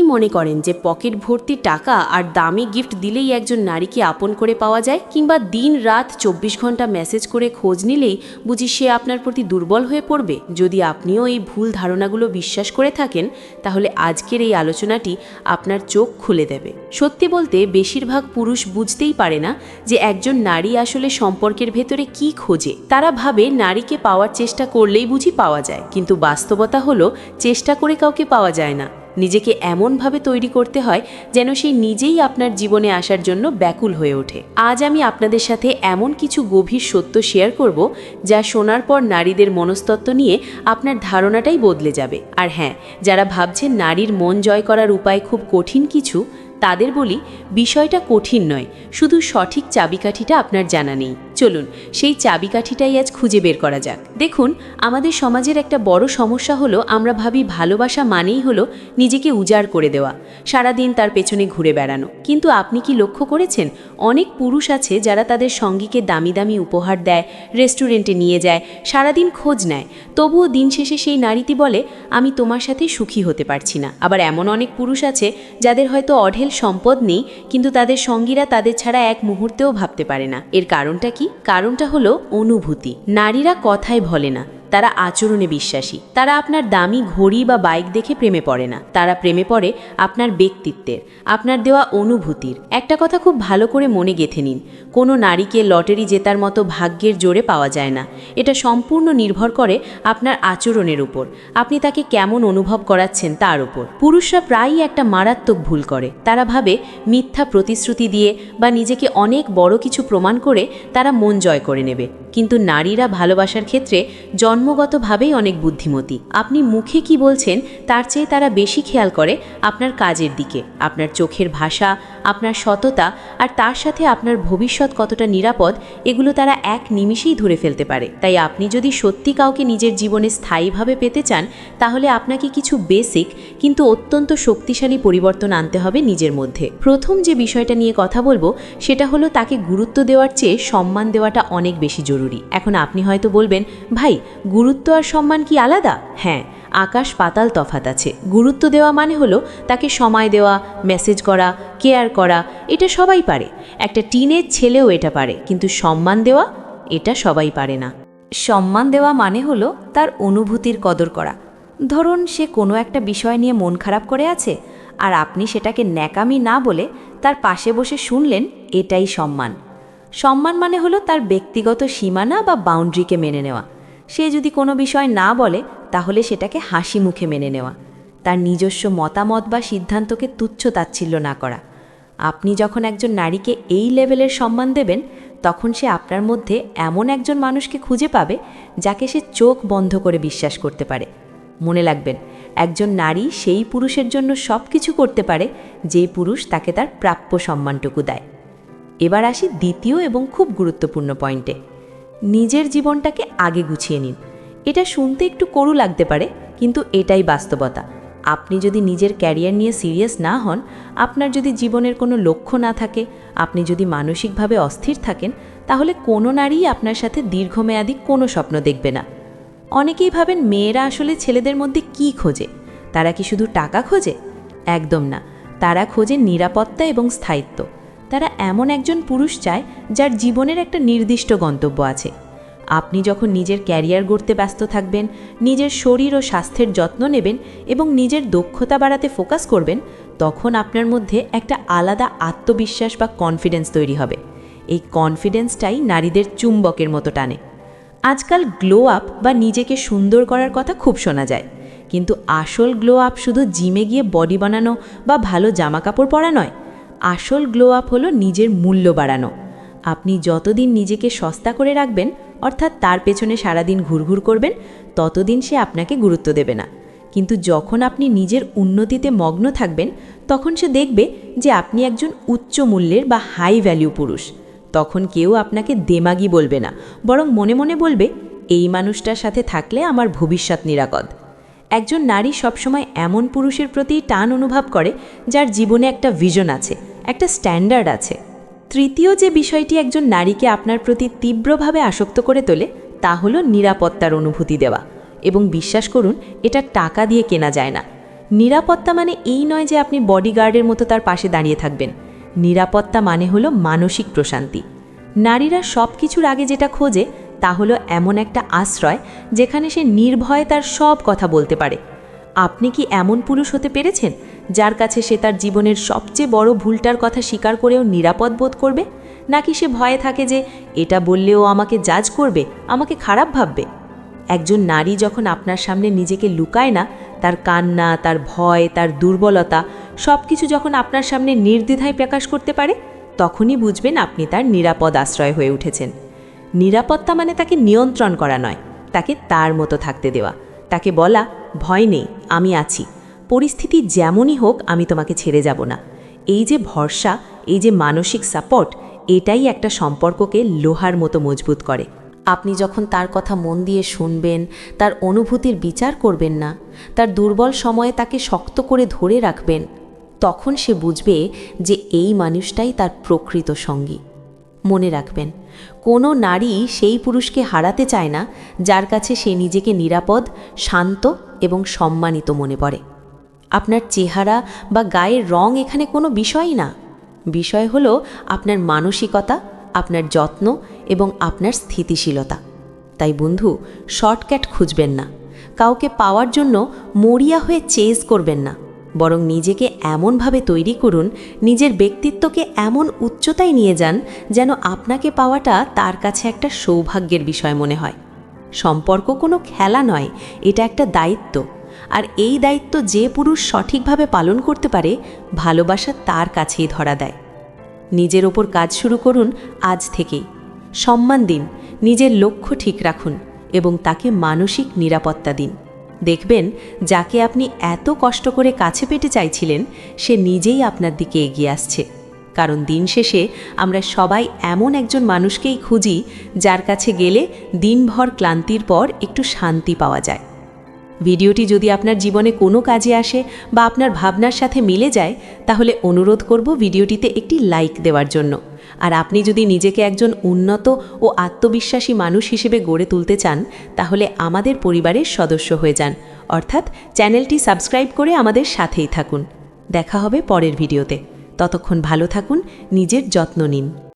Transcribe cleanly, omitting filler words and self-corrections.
মনে করেন যে পকেট ভর্তি টাকা আর দামি গিফট দিলেই একজন নারীকে আপন করে পাওয়া যায়, কিংবা দিন রাত 24 ঘন্টা মেসেজ করে খোঁজ নিলেই বুঝি সে আপনার প্রতি দুর্বল হয়ে পড়বে? যদি আপনিও এই ভুল ধারণাগুলো বিশ্বাস করে থাকেন, তাহলে আজকের এই আলোচনাটি আপনার চোখ খুলে দেবে। সত্যি বলতে বেশিরভাগ পুরুষ বুঝতেই পারে না যে একজন নারী আসলে সম্পর্কের ভেতরে কি খোঁজে। তারা ভাবে নারীকে পাওয়ার চেষ্টা করলেই বুঝি পাওয়া যায়, কিন্তু বাস্তবতা হলো চেষ্টা করে কাউকে পাওয়া যায় না। নিজেকে এমনভাবে তৈরি করতে হয় যেন সে নিজেই আপনার জীবনে আসার জন্য ব্যাকুল হয়ে ওঠে। আজ আমি আপনাদের সাথে এমন কিছু গভীর সত্য শেয়ার করব যা শোনার পর নারীদের মনস্তত্ত্ব নিয়ে আপনার ধারণাটাই বদলে যাবে। আর হ্যাঁ, যারা ভাবছেন নারীর মন জয় করার উপায় খুব কঠিন কিছু, তাদের বলি বিষয়টা কঠিন নয়, শুধু সঠিক চাবিকাঠিটা আপনার জানা নেই। চলুন সেই চাবিকাঠিটাই আজ খুঁজে বের করা যাক। দেখুন, আমাদের সমাজের একটা বড় সমস্যা হলো আমরা ভাবি ভালোবাসা মানেই হলো নিজেকে উজাড় করে দেওয়া, সারাদিন তার পেছনে ঘুরে বেড়ানো। কিন্তু আপনি কি লক্ষ্য করেছেন, অনেক পুরুষ আছে যারা তাদের সঙ্গীকে দামি দামি উপহার দেয়, রেস্টুরেন্টে নিয়ে যায়, সারাদিন খোঁজ নেয়, তবুও দিন শেষে সেই নারীটি বলে আমি তোমার সাথে সুখী হতে পারছি না। আবার এমন অনেক পুরুষ আছে যাদের হয়তো অঢেল সম্পদ নেই, কিন্তু তাদের সঙ্গীরা তাদের ছাড়া এক মুহূর্তেও ভাবতে পারে না। এর কারণটা কি? কারণটা হলো অনুভূতি। নারীরা কথায় বলে না, তারা আচরণে বিশ্বাসী। তারা আপনার দামি ঘড়ি বা বাইক দেখে প্রেমে পড়ে না, তারা প্রেমে পড়ে আপনার ব্যক্তিত্বের, আপনার দেওয়া অনুভূতির। একটা কথা খুব ভালো করে মনে গেঁথে নিন, কোনো নারীকে লটারি জেতার মতো ভাগ্যের জোরে পাওয়া যায় না। এটা সম্পূর্ণ নির্ভর করে আপনার আচরণের উপর, আপনি তাকে কেমন অনুভব করাচ্ছেন তার উপর। পুরুষরা প্রায়ই একটা মারাত্মক ভুল করে, তারা ভাবে মিথ্যা প্রতিশ্রুতি দিয়ে বা নিজেকে অনেক বড় কিছু প্রমাণ করে তারা মন জয় করে নেবে। কিন্তু নারীরা ভালোবাসার ক্ষেত্রে জন্মগতভাবেই অনেক বুদ্ধিমতী। আপনি মুখে কি বলছেন তার চেয়ে তারা বেশি খেয়াল করে আপনার কাজের দিকে, আপনার চোখের ভাষা, আপনার সততা, আর তার সাথে আপনার ভবিষ্যৎ কতটা নিরাপদ, এগুলো তারা এক নিমিষেই ধরে ফেলতে পারে। তাই আপনি যদি সত্যি কাউকে নিজের জীবনে স্থায়ীভাবে পেতে চান, তাহলে আপনাকে কিছু বেসিক কিন্তু অত্যন্ত শক্তিশালী পরিবর্তন আনতে হবে নিজের মধ্যে। প্রথম যে বিষয়টা নিয়ে কথা বলবো সেটা হলো তাকে গুরুত্ব দেওয়ার চেয়ে সম্মান দেওয়াটা অনেক বেশি জরুরি। এখন আপনি হয়তো বলবেন, ভাই গুরুত্ব আর সম্মান কি আলাদা? হ্যাঁ, আকাশ পাতাল তফাৎ আছে। গুরুত্ব দেওয়া মানে হলো তাকে সময় দেওয়া, মেসেজ করা, কেয়ার করা, এটা সবাই পারে। একটা টিনের ছেলেও এটা পারে, কিন্তু সম্মান দেওয়া এটা সবাই পারে না। সম্মান দেওয়া মানে হলো তার অনুভূতির কদর করা। ধরুন সে কোনো একটা বিষয় নিয়ে মন খারাপ করে আছে, আর আপনি সেটাকে ন্যাকামি না বলে তার পাশে বসে শুনলেন, এটাই সম্মান। সম্মান মানে হলো তার ব্যক্তিগত সীমানা বা বাউন্ডারিকে মেনে নেওয়া। সে যদি কোনো বিষয় না বলে, তাহলে সেটাকে হাসি মুখে মেনে নেওয়া। তার নিজস্ব মতামত বা সিদ্ধান্তকে তুচ্ছ-তাচ্ছিল্য না করা। আপনি যখন একজন নারীকে এই লেভেলের সম্মান দেবেন, তখন সে আপনার মধ্যে এমন একজন মানুষকে খুঁজে পাবে যাকে সে চোখ বন্ধ করে বিশ্বাস করতে পারে। মনে রাখবেন, একজন নারী সেই পুরুষের জন্য সব কিছু করতে পারে যেই পুরুষ তাকে তার প্রাপ্য সম্মানটুকু দেয়। এবার আসি দ্বিতীয় এবং খুব গুরুত্বপূর্ণ পয়েন্টে, নিজের জীবনটাকে আগে গুছিয়ে নিন। এটা শুনতে একটু করু লাগতে পারে, কিন্তু এটাই বাস্তবতা। আপনি যদি নিজের ক্যারিয়ার নিয়ে সিরিয়াস না হন, আপনার যদি জীবনের কোনো লক্ষ্য না থাকে, আপনি যদি মানসিকভাবে অস্থির থাকেন, তাহলে কোনো নারীই আপনার সাথে দীর্ঘমেয়াদী কোনো স্বপ্ন দেখবে না। অনেকেই ভাবেন মেয়েরা আসলে ছেলেদের মধ্যে কি খোঁজে, তারা কি শুধু টাকা খোঁজে? একদম না, তারা খোঁজে নিরাপত্তা এবং স্থায়িত্ব। তারা এমন একজন পুরুষ চায় যার জীবনের একটা নির্দিষ্ট গন্তব্য আছে। আপনি যখন নিজের ক্যারিয়ার গড়তে ব্যস্ত থাকবেন, নিজের শরীর ও স্বাস্থ্যের যত্ন নেবেন এবং নিজের দক্ষতা বাড়াতে ফোকাস করবেন, তখন আপনার মধ্যে একটা আলাদা আত্মবিশ্বাস বা কনফিডেন্স তৈরি হবে। এই কনফিডেন্সটাই নারীদের চুম্বকের মতো টানে। আজকাল গ্লো আপ বা নিজেকে সুন্দর করার কথা খুব শোনা যায়, কিন্তু আসল গ্লো আপ শুধু জিমে গিয়ে বডি বানানো বা ভালো জামাকাপড় পরা নয়। আসল গ্লো আপ হলো নিজের মূল্য বাড়ানো। আপনি যতদিন নিজেকে সস্তা করে রাখবেন, অর্থাৎ তার পেছনে সারাদিন ঘুরঘুর করবেন, ততদিন সে আপনাকে গুরুত্ব দেবে না। কিন্তু যখন আপনি নিজের উন্নতিতে মগ্ন থাকবেন, তখন সে দেখবে যে আপনি একজন উচ্চ মূল্যের বা হাই ভ্যালু পুরুষ। তখন কেউ আপনাকে দেমাগি বলবে না, বরং মনে মনে বলবে, এই মানুষটার সাথে থাকলে আমার ভবিষ্যৎ নিরাপদ। একজন নারী সবসময় এমন পুরুষের প্রতি টান অনুভব করে যার জীবনে একটা ভিশন আছে, একটা স্ট্যান্ডার্ড আছে। তৃতীয় যে বিষয়টি একজন নারীকে আপনার প্রতি তীব্রভাবে আসক্ত করে তোলে, তা হলো নিরাপত্তার অনুভূতি দেওয়া। এবং বিশ্বাস করুন, এটা টাকা দিয়ে কেনা যায় না। নিরাপত্তা মানে এই নয় যে আপনি বডিগার্ডের মতো তার পাশে দাঁড়িয়ে থাকবেন। নিরাপত্তা মানে হলো মানসিক প্রশান্তি। নারীরা সব কিছুর আগে যেটা খোঁজে তা হলো এমন একটা আশ্রয় যেখানে সে নির্ভয়ে তার সব কথা বলতে পারে। আপনি কি এমন পুরুষ হতে পেরেছেন যার কাছে সে তার জীবনের সবচেয়ে বড় ভুলটার কথা স্বীকার করেও নিরাপদ বোধ করবে, নাকি সে ভয়ে থাকে যে এটা বললেও আমাকে জাজ করবে, আমাকে খারাপ ভাববে? একজন নারী যখন আপনার সামনে নিজেকে লুকায় না, তার কান্না, তার ভয়, তার দুর্বলতা সব কিছু যখন আপনার সামনে নির্দ্বিধায় প্রকাশ করতে পারে, তখনই বুঝবেন আপনি তার নিরাপদ আশ্রয় হয়ে উঠেছেন। নিরাপত্তা মানে তাকে নিয়ন্ত্রণ করা নয়, তাকে তার মতো থাকতে দেওয়া, তাকে বলা ভয় নেই, আমি আছি, পরিস্থিতি যেমনই হোক আমি তোমাকে ছেড়ে যাব না। এই যে ভরসা, এই যে মানসিক সাপোর্ট, এটাই একটা সম্পর্ককে লোহার মতো মজবুত করে। আপনি যখন তার কথা মন দিয়ে শুনবেন, তার অনুভূতির বিচার করবেন না, তার দুর্বল সময়ে তাকে শক্ত করে ধরে রাখবেন, তখন সে বুঝবে যে এই মানুষটাই তার প্রকৃত সঙ্গী। মনে রাখবেন, কোনো নারী সেই পুরুষকে হারাতে চায় না যার কাছে সে নিজেকে নিরাপদ, শান্ত এবং সম্মানিত মনে করে। আপনার চেহারা বা গায়ের রং এখানে কোনো বিষয়ই না। বিষয় হলো আপনার মানসিকতা, আপনার যত্ন এবং আপনার স্থিতিশীলতা। তাই বন্ধু, শর্টকাট খুঁজবেন না, কাউকে পাওয়ার জন্য মরিয়া হয়ে চেজ করবেন না, বরং নিজেকে এমনভাবে তৈরি করুন, নিজের ব্যক্তিত্বকে এমন উচ্চতায় নিয়ে যান যেন আপনাকে পাওয়াটা তার কাছে একটা সৌভাগ্যের বিষয় মনে হয়। সম্পর্ক কোনো খেলা নয়, এটা একটা দায়িত্ব। আর এই দায়িত্ব যে পুরুষ সঠিকভাবে পালন করতে পারে, ভালোবাসা তার কাছেই ধরা দেয়। নিজের ওপর কাজ শুরু করুন আজ থেকেই। সম্মান দিন, নিজের লক্ষ্য ঠিক রাখুন এবং তাকে মানসিক নিরাপত্তা দিন। দেখবেন, যাকে আপনি এত কষ্ট করে কাছে পেতে চাইছিলেন, সে নিজেই আপনার দিকে এগিয়ে আসছে। কারণ দিন শেষে আমরা সবাই এমন একজন মানুষকেই খুঁজি যার কাছে গেলে দিনভর ক্লান্তির পর একটু শান্তি পাওয়া যায়। ভিডিওটি যদি আপনার জীবনে কোনো কাজে আসে বা আপনার ভাবনার সাথে মিলে যায়, তাহলে অনুরোধ করব ভিডিওটিতে একটি লাইক দেওয়ার জন্য। আর আপনি যদি নিজেকে একজন উন্নত ও আত্মবিশ্বাসী মানুষ হিসেবে গড়ে তুলতে চান, তাহলে আমাদের পরিবারের সদস্য হয়ে যান, অর্থাৎ চ্যানেলটি সাবস্ক্রাইব করে আমাদের সাথেই থাকুন। দেখা হবে পরের ভিডিওতে। ততক্ষণ ভালো থাকুন, নিজের যত্ন নিন।